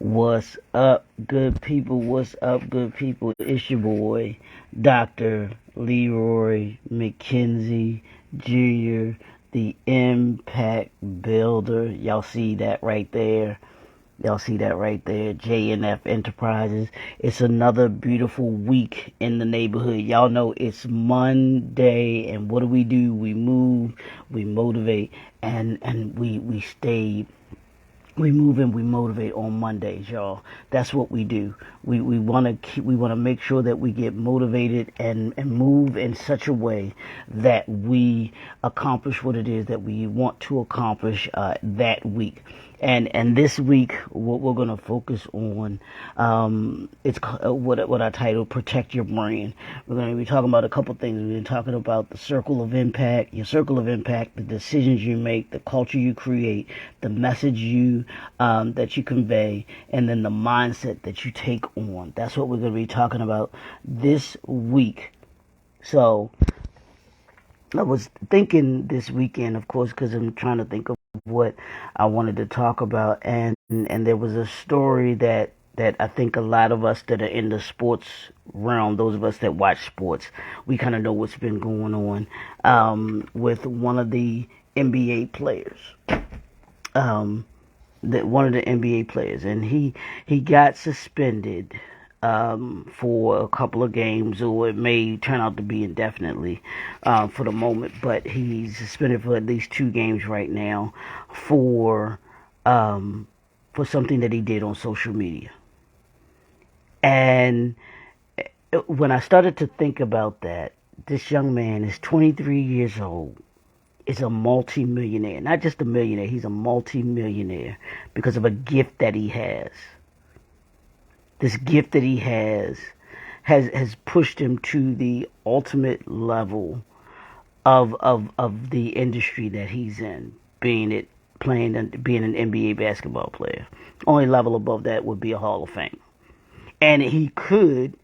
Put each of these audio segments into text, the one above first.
What's up, good people? What's up, good people? It's your boy, Dr. Leroy McKenzie Jr., the Impact Builder. Y'all see that right there? Y'all see that right there? JNF Enterprises. It's another beautiful week in the neighborhood. Y'all know it's Monday, and what do? We move, we motivate, and we stay, we move and we motivate on Mondays, y'all. That's what we do. We want to make sure that we get motivated and move in such a way that we accomplish what it is that we want to accomplish that week. And this week, what we're going to focus on, it's what I titled "Protect Your Brand." We're going to be talking about a couple things. We've been talking about the circle of impact, your circle of impact, the decisions you make, the culture you create, the message that you convey, and then the mindset that you take on. That's what we're going to be talking about this week. So I was thinking this weekend, of course, because I'm trying to think of what I wanted to talk about, and there was a story that I think a lot of us that are in the sports realm, those of us that watch sports, we kind of know what's been going on with one of the NBA players. One of the NBA players, and he got suspended for a couple of games, or it may turn out to be indefinitely for the moment. But he's suspended for at least 2 games right now for something that he did on social media. And when I started to think about that, this young man is 23 years old, is a multi-millionaire. Not just a millionaire, he's a multi-millionaire because of a gift that he has. This gift that he has pushed him to the ultimate level of the industry that he's in, being an NBA basketball player. Only level above that would be a Hall of Fame. And he could,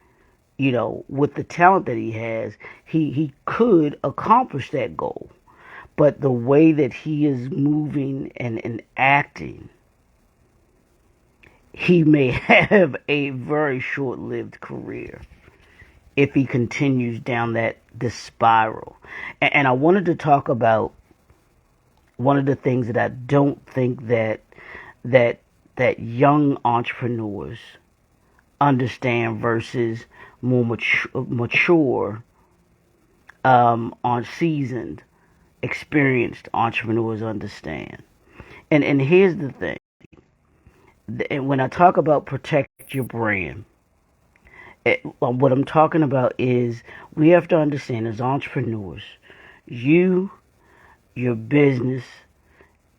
with the talent that he has, he could accomplish that goal. But the way that he is moving and acting, he may have a very short-lived career if he continues down this spiral. And I wanted to talk about one of the things that I don't think that young entrepreneurs understand versus more mature, on seasoned, experienced entrepreneurs understand. And here's the thing. And when I talk about protect your brand, what I'm talking about is we have to understand as entrepreneurs, your business,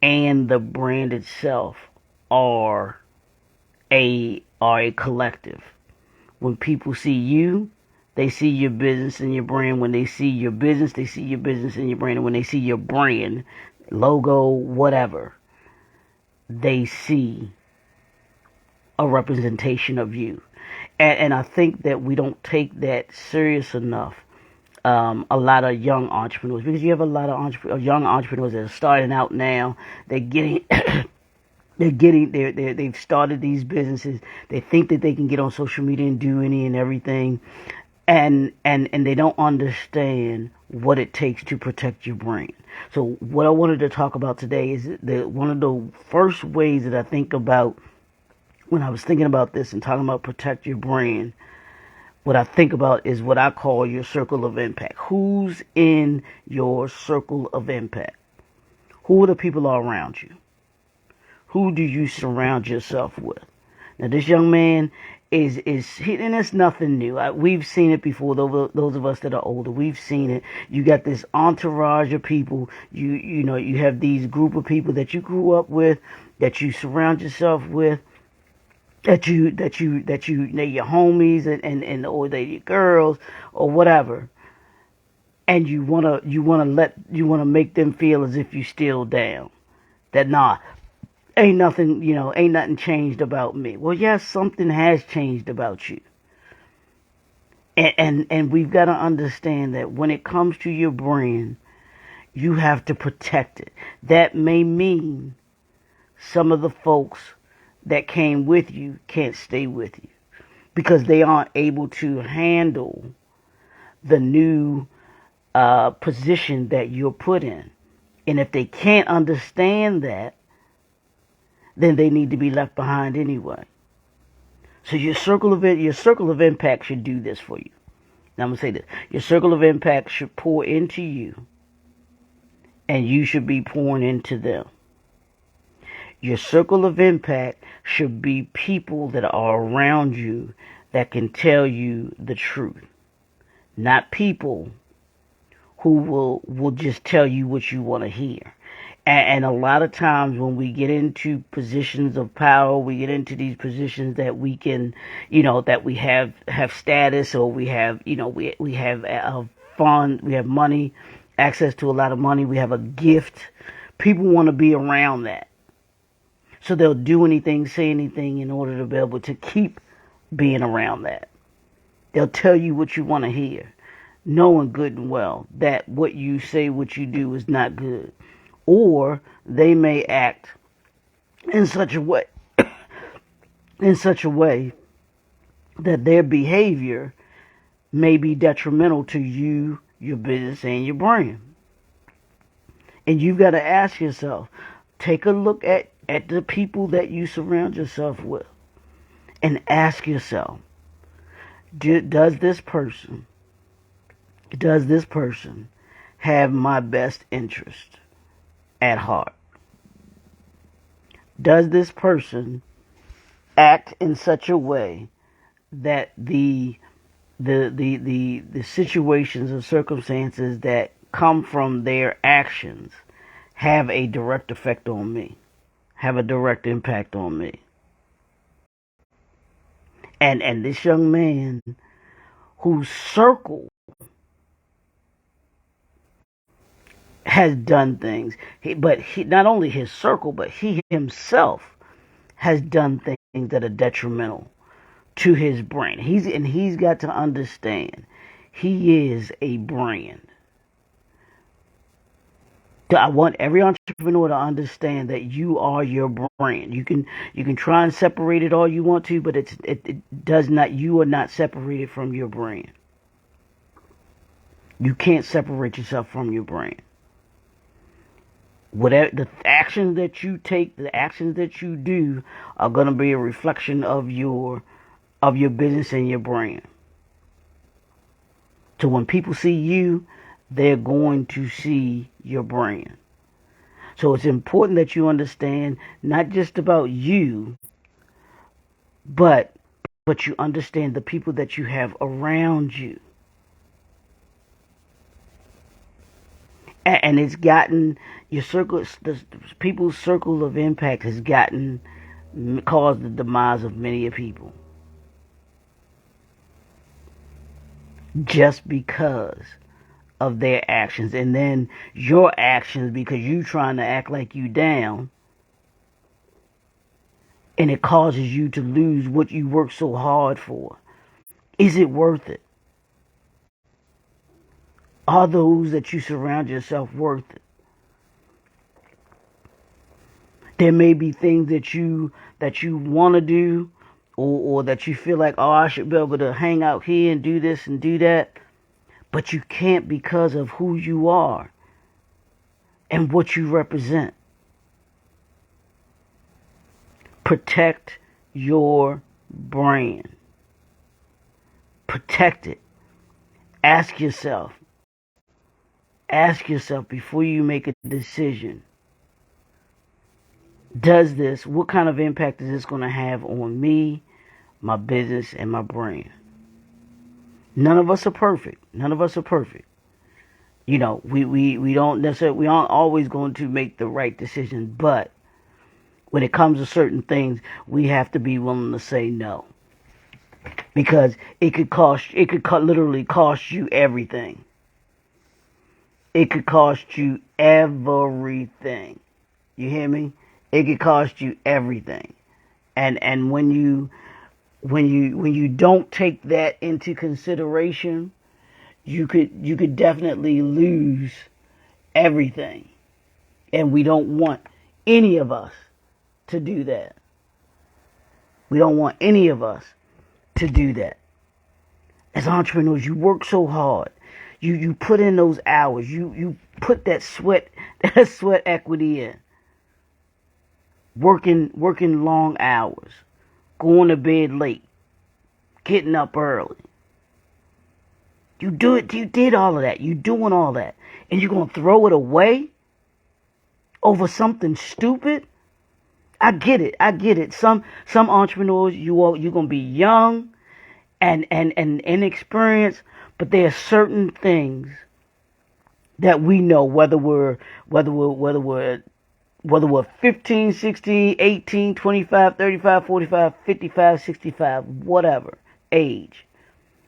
and the brand itself are a collective. When people see you, they see your business and your brand. When they see your business, they see your business and your brand. And when they see your brand, logo, whatever, they see a representation of you. And I think that we don't take that serious enough. A lot of young entrepreneurs, because you have a lot of young entrepreneurs that are starting out now. They've started these businesses. They think that they can get on social media and do any and everything. And they don't understand what it takes to protect your brand. So what I wanted to talk about today is one of the first ways that I think about when I was thinking about this and talking about protect your brand. What I think about is what I call your circle of impact. Who's in your circle of impact? Who are the people around you? Who do you surround yourself with? Now, this young man and it's nothing new. We've seen it before. Those of us that are older, we've seen it. You got this entourage of people. You have these group of people that you grew up with, that you surround yourself with, that you they're your homies and or they're your girls or whatever. And you wanna make them feel as if you still down. That ain't nothing changed about me. Well, yes, something has changed about you. And we've got to understand that when it comes to your brand, you have to protect it. That may mean some of the folks that came with you can't stay with you because they aren't able to handle the new position that you're put in. And if they can't understand that, then they need to be left behind anyway. So your circle of impact should do this for you. Now I'm gonna say this: your circle of impact should pour into you, and you should be pouring into them. Your circle of impact should be people that are around you that can tell you the truth, not people who will just tell you what you want to hear. And a lot of times when we get into positions of power, we get into these positions that we can, that we have status, or we have, we have a fund, we have money, access to a lot of money, we have a gift. People want to be around that. So they'll do anything, say anything in order to be able to keep being around that. They'll tell you what you want to hear, knowing good and well that what you say, what you do is not good. Or they may act in such a way, that their behavior may be detrimental to you, your business, and your brand. And you've got to ask yourself, take a look at the people that you surround yourself with, and ask yourself, does this person have my best interest at heart? Does this person act in such a way that the situations or circumstances that come from their actions have a direct effect on me, have a direct impact on me? And this young man whose circle has done things, but not only his circle, but he himself has done things that are detrimental to his brand. He's got to understand he is a brand. I want every entrepreneur to understand that you are your brand. You can try and separate it all you want to, but it does not. You are not separated from your brand. You can't separate yourself from your brand. Whatever the actions that you take, the actions that you do are going to be a reflection of your business and your brand. So when people see you, they're going to see your brand. So it's important that you understand not just about you, but you understand the people that you have around you. And it's gotten your circle, the people's circle of impact has caused the demise of many people. Just because of their actions, and then your actions, because you trying to act like you down, and it causes you to lose what you worked so hard for. Is it worth it? Are those that you surround yourself worth it? There may be things that you want to do, or that you feel like, oh, I should be able to hang out here and do this and do that, but you can't because of who you are and what you represent. Protect your brand. Protect it. Ask yourself before you make a decision, what kind of impact is this going to have on me, my business, and my brand? None of us are perfect. We aren't always going to make the right decision, but when it comes to certain things, we have to be willing to say no. Because it could literally cost you everything. It could cost you everything. You hear me? It could cost you everything. And when you don't take that into consideration, you could definitely lose everything. And we don't want any of us to do that. We don't want any of us to do that. As entrepreneurs, you work so hard. You put in those hours. You put that sweat equity in. Working long hours. Going to bed late. Getting up early. You did all of that. You doing all that. And you're gonna throw it away over something stupid? I get it. Some entrepreneurs, you're gonna be young and inexperienced, but there are certain things that we know, whether we're 15, 16, 18, 25, 35, 45, 55, 65, whatever age,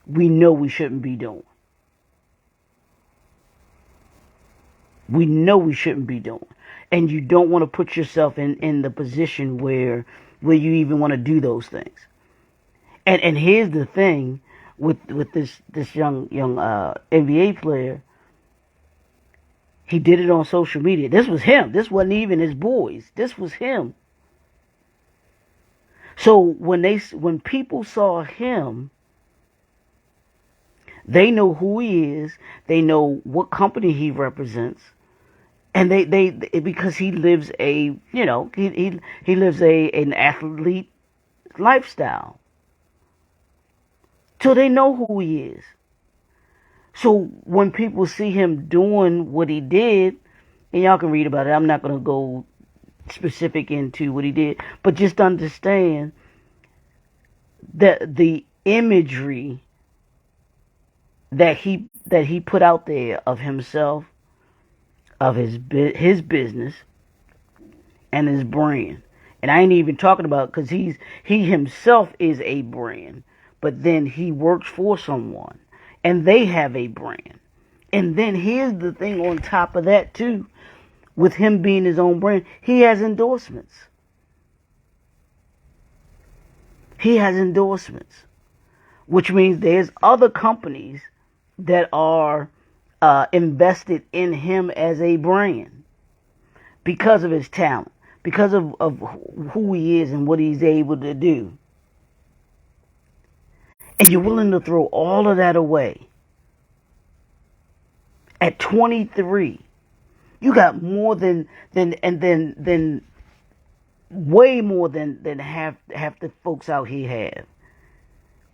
we know we shouldn't be doing. We know we shouldn't be doing. And you don't want to put yourself in the position where you even want to do those things. And here's the thing with this young NBA player. He did it on social media. This was him. This wasn't even his boys. This was him. So when people saw him, they know who he is. They know what company he represents. And they because he lives he lives an athlete lifestyle. So they know who he is. So when people see him doing what he did, and y'all can read about it, I'm not going to go specific into what he did, but just understand that the imagery that he put out there of himself, of his business and his brand. And I ain't even talking about, because he himself is a brand, but then he works for someone and they have a brand. And then here's the thing on top of that too, with him being his own brand, he has endorsements. He has endorsements, which means there's other companies that are invested in him as a brand because of his talent, because of who he is and what he's able to do. And you're willing to throw all of that away. At 23, you got more than way more than half the folks out here have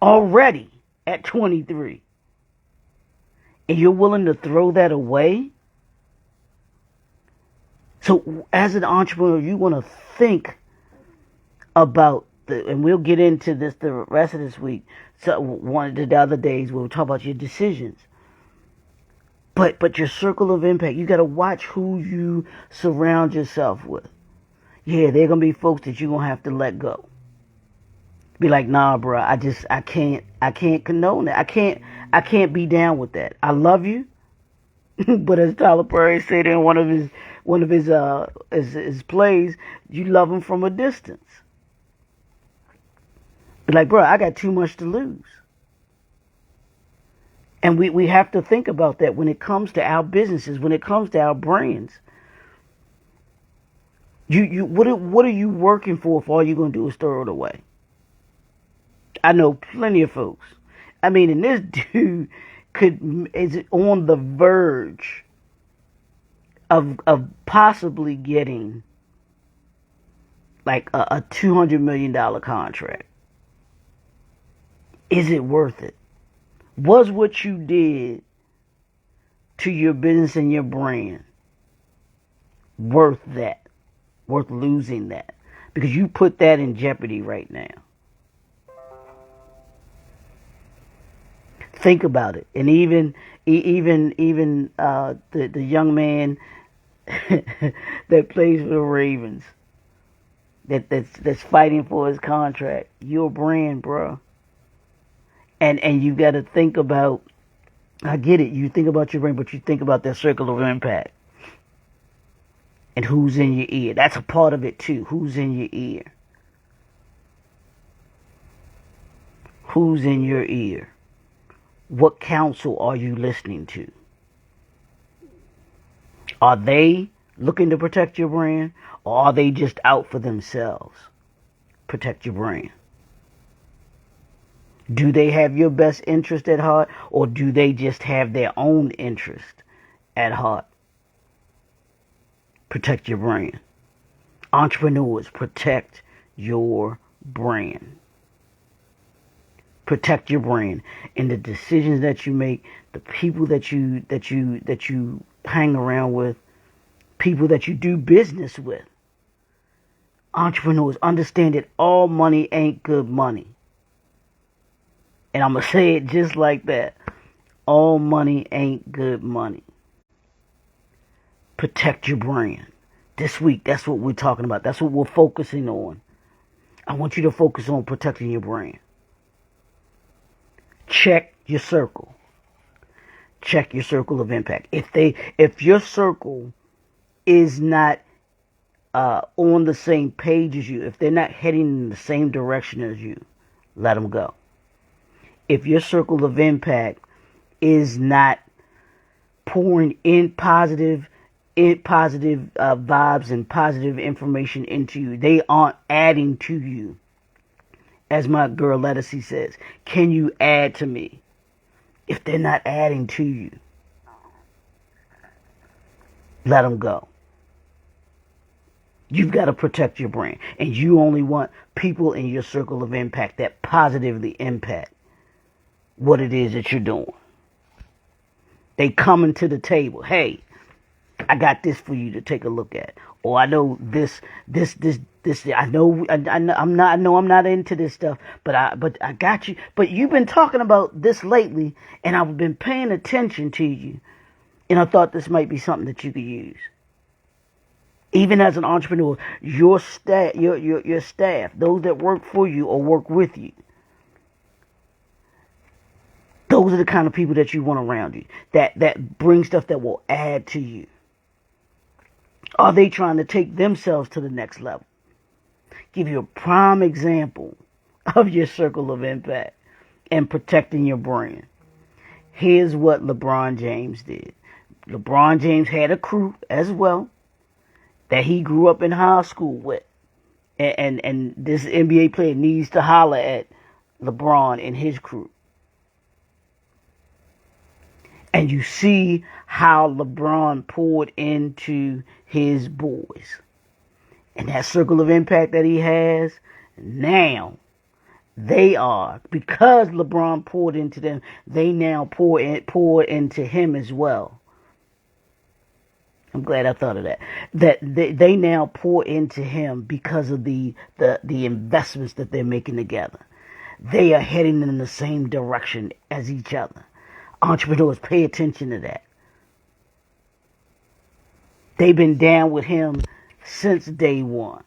already at 23. And you're willing to throw that away? So as an entrepreneur, you want to think about and we'll get into this the rest of this week. So one of the other days we'll talk about your decisions. But your circle of impact, you got to watch who you surround yourself with. Yeah, they're going to be folks that you're going to have to let go. Be like, nah, bro, I can't condone that. I can't be down with that. I love you, but as Tyler Perry said in one of his plays, you love him from a distance. Be like, bro, I got too much to lose. And we have to think about that when it comes to our businesses, when it comes to our brands. What are you working for if all you're going to do is throw it away? I know plenty of folks. I mean, and this dude is on the verge of possibly getting like a $200 million contract. Is it worth it? Was what you did to your business and your brand worth that? Worth losing that? Because you put that in jeopardy right now. Think about it. And even the young man that plays for the Ravens, that's fighting for his contract. Your brand, bro. And you got to think about. I get it. You think about your brand, but you think about that circle of impact. And who's in your ear. That's a part of it too. Who's in your ear? Who's in your ear? What counsel are you listening to? Are they looking to protect your brand? Or are they just out for themselves? Protect your brand. Do they have your best interest at heart, or do they just have their own interest at heart? Protect your brand. Entrepreneurs, protect your brand. Protect your brand and the decisions that you make, the people that you hang around with, people that you do business with. Entrepreneurs, understand that all money ain't good money. And I'm going to say it just like that. All money ain't good money. Protect your brand. This week, that's what we're talking about. That's what we're focusing on. I want you to focus on protecting your brand. Check your circle. Check your circle of impact. If your circle is not on the same page as you, if they're not heading in the same direction as you, let them go. If your circle of impact is not pouring in positive vibes and positive information into you, they aren't adding to you. As my girl Lettucey says, can you add to me? If they're not adding to you, let them go. You've got to protect your brand. And you only want people in your circle of impact that positively impact what it is that you're doing. They coming to the table. Hey, I got this for you to take a look at. Or I know this. I know I'm not into this stuff, but I got you. But you've been talking about this lately, and I've been paying attention to you, and I thought this might be something that you could use. Even as an entrepreneur, your staff, your staff, those that work for you or work with you, those are the kind of people that you want around you. That bring stuff that will add to you. Are they trying to take themselves to the next level? Give you a prime example of your circle of impact and protecting your brand. Here's what LeBron James did. LeBron James had a crew as well that he grew up in high school with. And this NBA player needs to holler at LeBron and his crew. And you see how LeBron poured into his boys. And that circle of impact that he has, now they are, because LeBron poured into them, they now pour into him as well. I'm glad I thought of that. That they now pour into him because of the investments that they're making together. They are heading in the same direction as each other. Entrepreneurs, pay attention to that. They've been down with him since day one.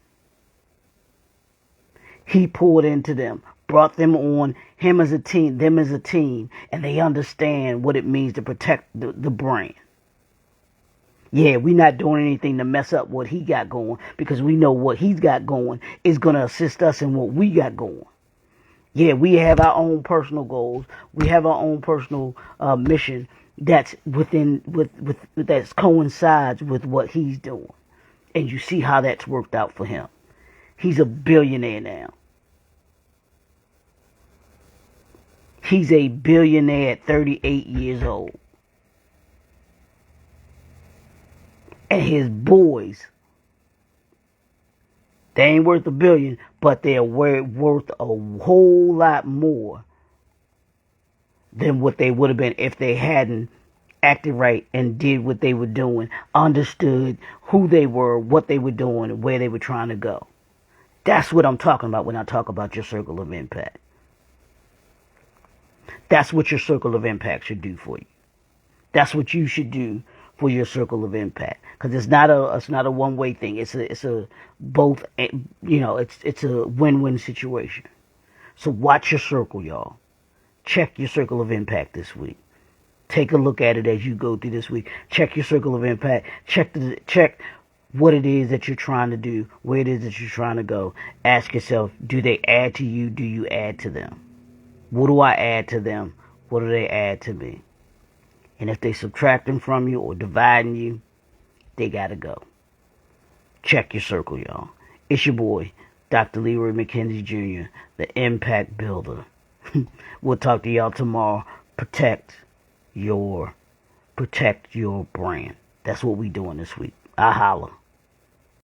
He poured into them, brought them on, him as a team, them as a team, and they understand what it means to protect the brand. Yeah, we're not doing anything to mess up what he got going, because we know what he's got going is going to assist us in what we got going. Yeah, we have our own personal goals. We have our own personal mission that's that coincides with what he's doing. And you see how that's worked out for him. He's a billionaire now. He's a billionaire at 38 years old. And his boys, they ain't worth $1 billion, but they're worth a whole lot more than what they would have been if they hadn't acted right and did what they were doing, understood who they were, what they were doing, and where they were trying to go. That's what I'm talking about when I talk about your circle of impact. That's what your circle of impact should do for you. That's what you should do for your circle of impact, because it's not a one-way thing. It's a both, it's a win-win situation. So watch your circle, y'all. Check your circle of impact this week. Take a look at it as you go through this week. Check your circle of impact. Check what it is that you're trying to do, where it is that you're trying to go. Ask yourself, do they add to you? Do you add to them? What do I add to them? What do they add to me? And if they subtracting from you or dividing you, they gotta go. Check your circle, y'all. It's your boy, Dr. Leroy McKenzie Jr., the Impact Builder. We'll talk to y'all tomorrow. Protect your brand. That's what we doing this week. I holla.